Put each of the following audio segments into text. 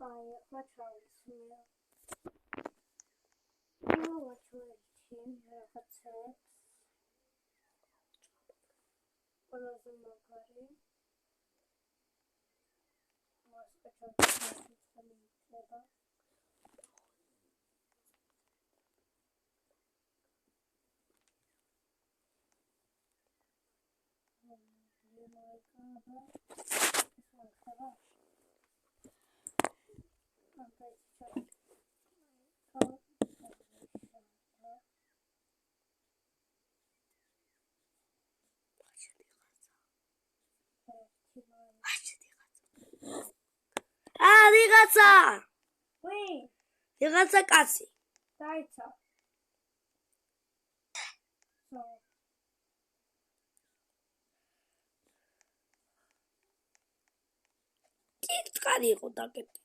აი, მაჩვენე. Watching rabbits. ყველაზე მაგარი. რიღაცა. ვი? რიღაცა კაცი. დაიცა. კითხარი იყო დაკეტე.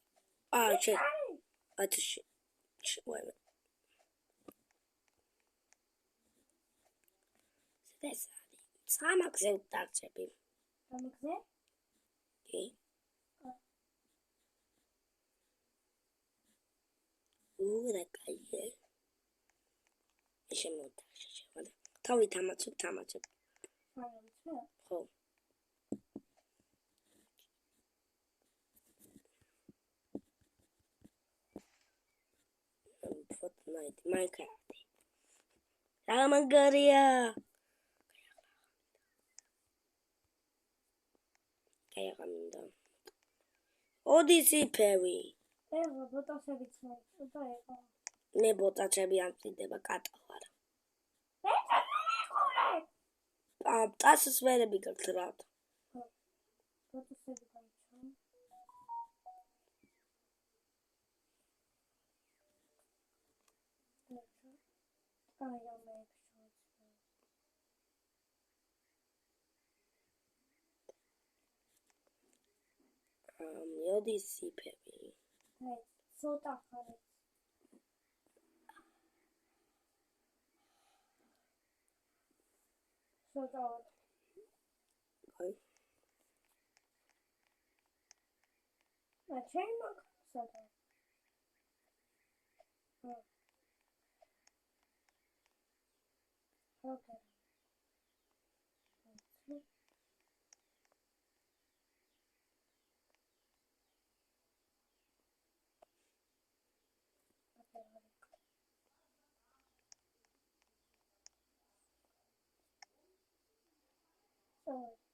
შე. ათში. შევევა. ეს სამაგზე უტარჩები. სამაგზე? კი. რა კაია. შემოთაშე შევალე. თავით თამაცებ. ხო. Fortnite, Minecraft. რა მაგარია. კაიამინდა. ოდისი ფევი. ეხლა ბოტასებიც მოიწოდა ეხლა. მე ბოტაჩები ამწიდება კატა ვარ. ტასის ვერები გაქრათ. ბოტასები გამჩვენ. აი ამე ოდისი ფევი. აი ცოტა ხარი. ცოტა. აი. ჩემ ცოტა. Okay. So